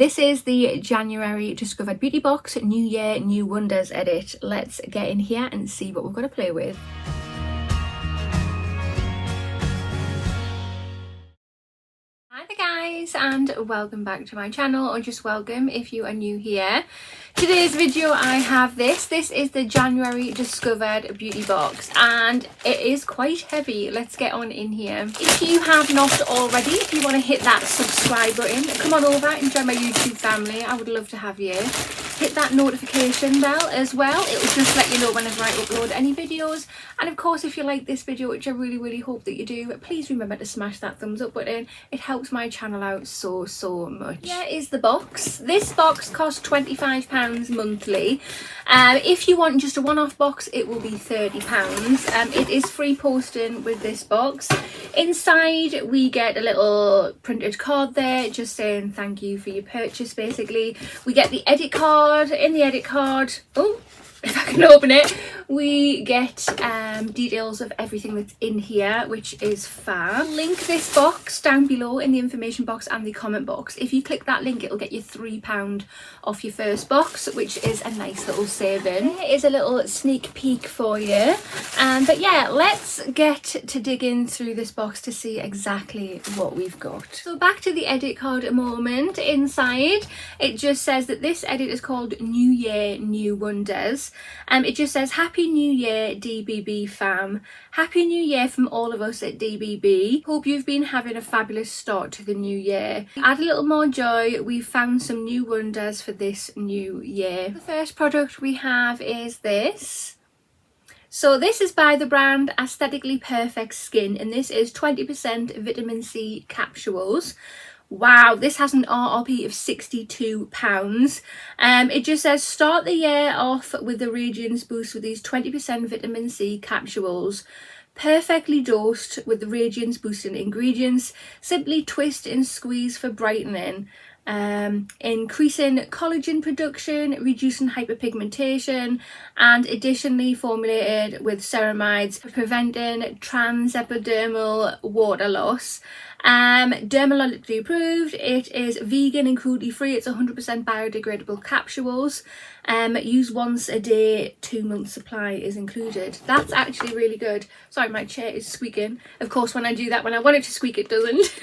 This is the January Discovered Beauty Box New Year, New Wonders edit. Let's get in here and see what we've got to play with. Hi there guys, and welcome back to my channel, or just welcome if you are new here. Today's video I have this is the January Discovered Beauty Box, and it is quite heavy. Let's get on in here. If you have not already, if you want to hit that subscribe button, come on over and join my YouTube family. I would love to have you. Hit that notification bell as well. It will just let you know whenever I upload any videos. And of course, if you like this video, which I really hope that you do, please remember to smash that thumbs up button. It helps my channel out so much. Here is the box. This box costs £25 monthly. If you want just a one-off box, it will be £30. It is free posting with this box. Inside we get a little printed card there just saying thank you for your purchase. Basically, we get the edit card. In the edit card, if I can open it, we get details of everything that's in here, which is fab. I'll link this box down below in the information box and the comment box. If you click that link, it'll get you £3 off your first box, which is a nice little saving. There is a little sneak peek for you. But yeah, let's get to digging through this box to see exactly what we've got. So back to the edit card a moment. Inside, it just says that this edit is called New Year, New Wonders. It just says Happy New Year DBB fam. Happy New Year from all of us at DBB. Hope you've been having a fabulous start to the new year. Add a little more joy. We've found some new wonders for this new year. The first product we have is this. So this is by the brand Aesthetically Perfect Skin, and this is 20% vitamin C capsules. Wow, this has an RRP of £62. It just says start the year off with the Radiance Boost with these 20% vitamin C capsules. Perfectly dosed with the Radiance boosting ingredients. Simply twist and squeeze for brightening. Increasing collagen production, reducing hyperpigmentation, and additionally formulated with ceramides for preventing transepidermal water loss. Dermatologically approved. It is vegan and cruelty free. It's 100% biodegradable capsules. Use once a day, 2 months supply is included. That's actually really good. Sorry, my chair is squeaking. Of course, when I do that, when I want it to squeak, it doesn't.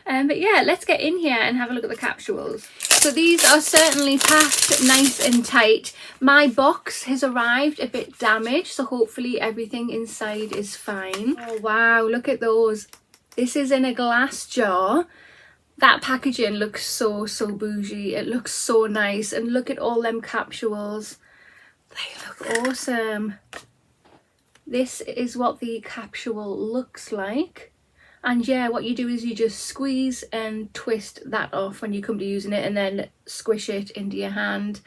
But yeah, let's get in here and have a look at the capsules. So these are certainly packed nice and tight. My box has arrived a bit damaged, so hopefully everything inside is fine. Oh wow, look at those. This is in a glass jar. That packaging looks so bougie. It looks so nice, and look at all them capsules. They look awesome. This is what the capsule looks like. And yeah, what you do is you just squeeze and twist that off when you come to using it, and then squish it into your hand.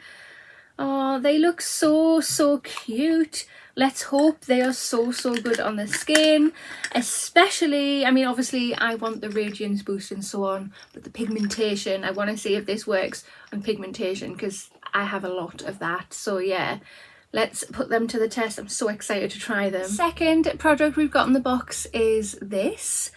Oh, they look so cute. Let's hope they are so good on the skin, especially, I mean, obviously I want the radiance boost and so on, but the pigmentation, I want to see if this works on pigmentation, because I have a lot of that. So yeah, let's put them to the test. I'm so excited to try them. Second product we've got in the box is this.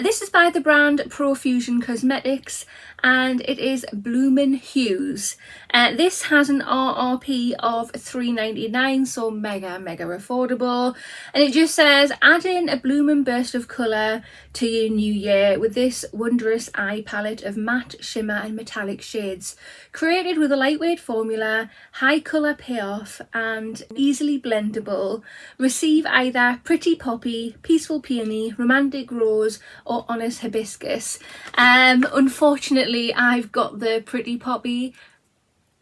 This is by the brand Profusion Cosmetics, and it is Bloomin' Hues. This has an RRP of £3.99, so mega affordable. And it just says, add in a bloomin' burst of colour to your new year with this wondrous eye palette of matte, shimmer and metallic shades. Created with a lightweight formula, high colour payoff and easily blendable. Receive either Pretty Poppy, Peaceful Peony, Romantic Rose or Honest Hibiscus. Unfortunately, I've got the Pretty Poppy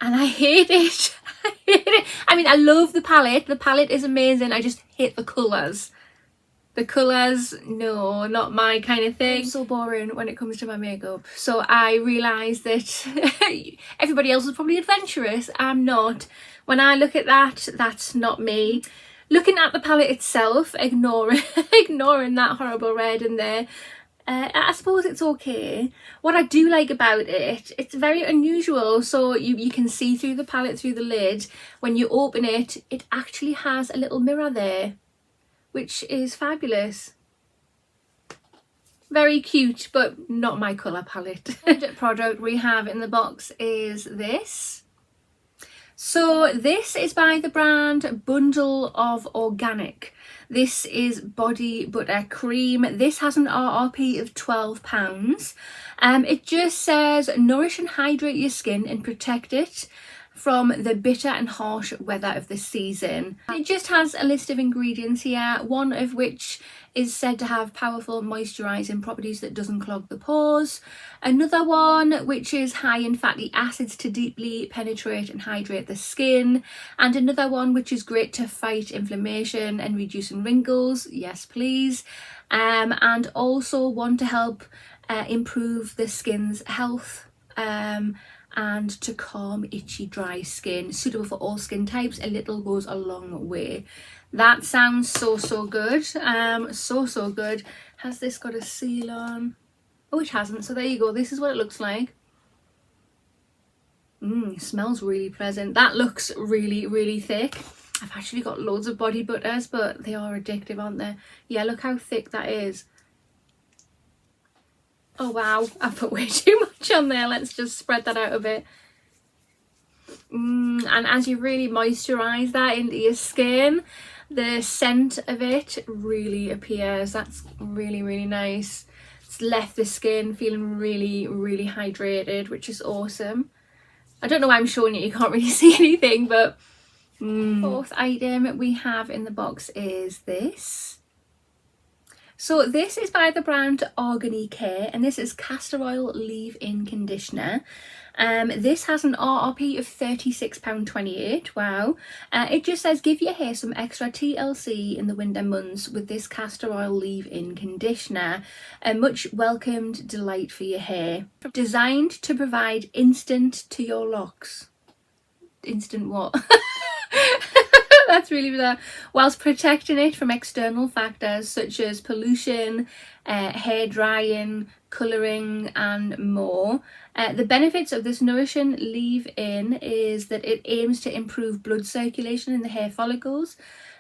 and I hate it. I hate it. I mean, I love the palette. The palette is amazing. I just hate the colours. The colours, no, not my kind of thing. I'm so boring when it comes to my makeup. So I realised that everybody else is probably adventurous. I'm not. When I look at that, that's not me. Looking at the palette itself, ignoring that horrible red in there, I suppose it's okay. What I do like about it, it's very unusual. So you can see through the palette, through the lid. When you open it, it actually has a little mirror there, which is fabulous. Very cute, but not my colour palette. The product we have in the box is this. So this is by the brand Bundle of Organic. This is body butter cream. This has an RRP of £12. It just says nourish and hydrate your skin and protect it from the bitter and harsh weather of the season. It just has a list of ingredients here, one of which is said to have powerful moisturising properties that doesn't clog the pores. Another one which is high in fatty acids to deeply penetrate and hydrate the skin. And another one which is great to fight inflammation and reducing wrinkles. Yes, please. And also one to help improve the skin's health. And to calm itchy dry skin, suitable for all skin types. A little goes a long way. That sounds so good. So good. Has this got a seal on? Oh, it hasn't. So there you go. This is what it looks like. Smells really pleasant. That looks really thick. I've actually got loads of body butters, but they are addictive, aren't they? Yeah, look how thick that is. Oh wow, I put way too much on there. Let's just spread that out a bit. And as you really moisturise that into your skin, the scent of it really appears. That's really nice. It's left the skin feeling really hydrated, which is awesome. I don't know why I'm showing you can't really see anything, but fourth item we have in the box is this. So this is by the brand Arganicare, and this is castor oil leave-in conditioner. This has an RRP of £36.28. Wow. It just says give your hair some extra TLC in the winter months with this castor oil leave-in conditioner. A much welcomed delight for your hair. Designed to provide instant to your locks. Instant what? That's really bizarre. Whilst protecting it from external factors such as pollution, hair drying, colouring and more. The benefits of this nourishing leave-in is that it aims to improve blood circulation in the hair follicles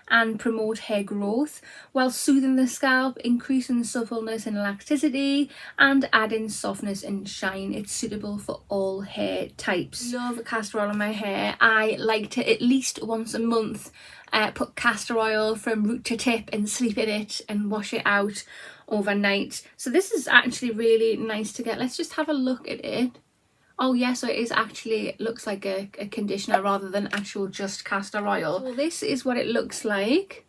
and promote hair growth while soothing the scalp, increasing suppleness and elasticity and adding softness and shine. It's suitable for all hair types. Love castor oil in my hair. I like to at least once a month put castor oil from root to tip and sleep in it and wash it out overnight. So this is actually really nice to get. Let's just have a look at it. Oh yeah, so it is actually, it looks like a conditioner rather than actual just castor oil. So this is what it looks like.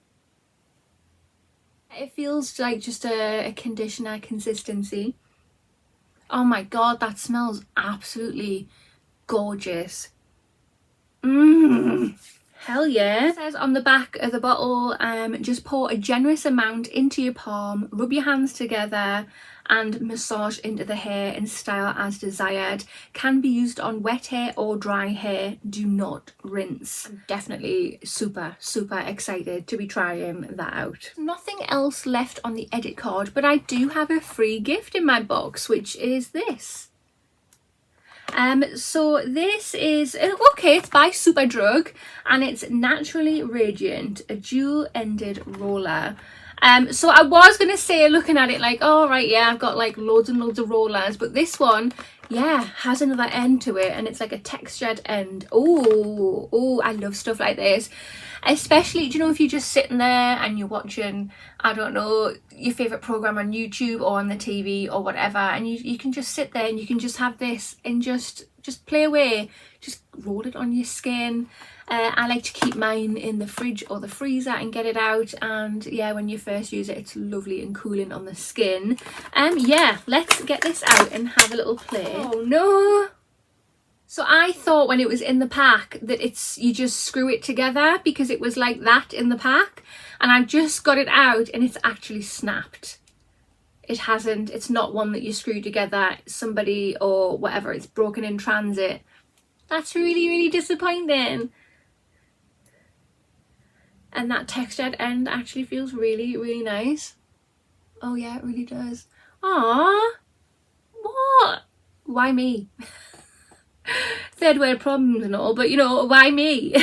It feels like just a conditioner consistency. Oh my god, that smells absolutely gorgeous. Hell yeah. It says on the back of the bottle, just pour a generous amount into your palm, rub your hands together and massage into the hair in style as desired. Can be used on wet hair or dry hair. Do not rinse. I'm definitely super excited to be trying that out. Nothing else left on the edit card, but I do have a free gift in my box, which is this. So this is, okay, it's by Superdrug and it's Naturally Radiant, a dual-ended roller. So I was going to say, looking at it, like, oh right, yeah, I've got like loads and loads of rollers, but this one, yeah, has another end to it and it's like a textured end. Oh, I love stuff like this. Especially, do you know, if you're just sitting there and you're watching, I don't know, your favourite programme on YouTube or on the TV or whatever, and you can just sit there and you can just have this and just play away, just roll it on your skin. I like to keep mine in the fridge or the freezer and get it out, and yeah, when you first use it, it's lovely and cooling on the skin. Yeah, let's get this out and have a little play. Oh no! So I thought when it was in the pack that you just screw it together because it was like that in the pack, and I've just got it out and it's actually snapped. It hasn't, it's not one that you screw together, somebody or whatever, it's broken in transit. That's really disappointing. And that textured end actually feels really nice. Oh yeah, it really does. Aww, what? Why me? Third world problems and all, but you know, why me?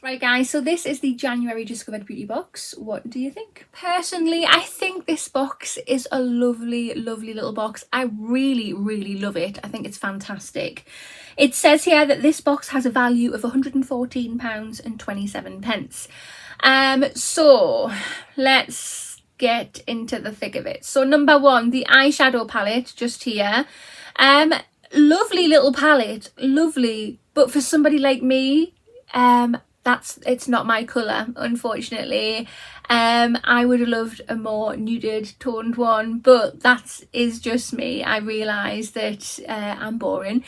Right guys, so this is the January Discovered Beauty box. What do you think? Personally, I think this box is a lovely, lovely little box. I really, really love it. I think it's fantastic. It says here that this box has a value of £114.27. So let's get into the thick of it. So number one, the eyeshadow palette just here. Lovely little palette, lovely, but for somebody like me, it's not my colour, unfortunately. I would have loved a more nude toned one, but that is just me. I realise that I'm boring.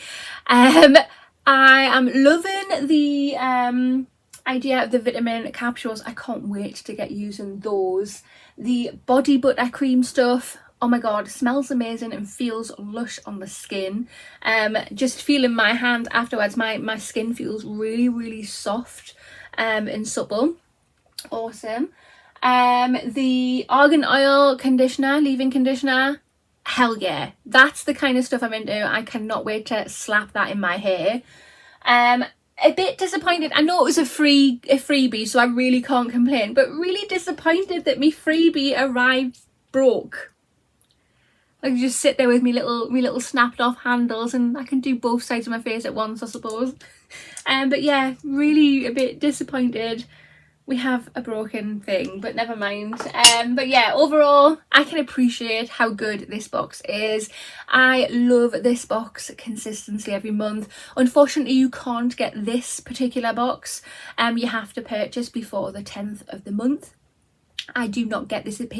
I am loving the idea of the vitamin capsules. I can't wait to get using those. The body butter cream stuff, oh my god, smells amazing and feels lush on the skin. Just feeling my hand afterwards, my skin feels really, really soft and supple. Awesome. The argan oil conditioner, leave-in conditioner, hell yeah, that's the kind of stuff I'm into. I cannot wait to slap that in my hair. A bit disappointed. I know it was a freebie, so I really can't complain, but really disappointed that me freebie arrived broke. I can just sit there with me little snapped off handles, and I can do both sides of my face at once, I suppose. But yeah, really a bit disappointed we have a broken thing, but never mind. But yeah, overall I can appreciate how good this box is. I love this box consistently every month. Unfortunately, you can't get this particular box. You have to purchase before the 10th of the month. I do not get this at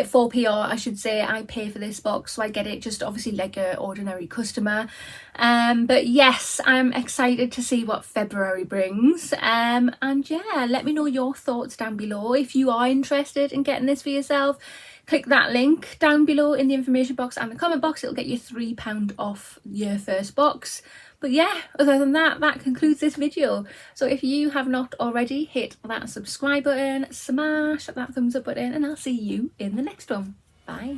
for PR, I should say. I pay for this box, so I get it just obviously like an ordinary customer. But yes, I'm excited to see what February brings. And yeah, let me know your thoughts down below. If you are interested in getting this for yourself, click that link down below in the information box and the comment box. It'll get you £3 off your first box. But yeah, other than that, that concludes this video. So if you have not already, hit that subscribe button, smash that thumbs up button, and I'll see you in the next one. Bye.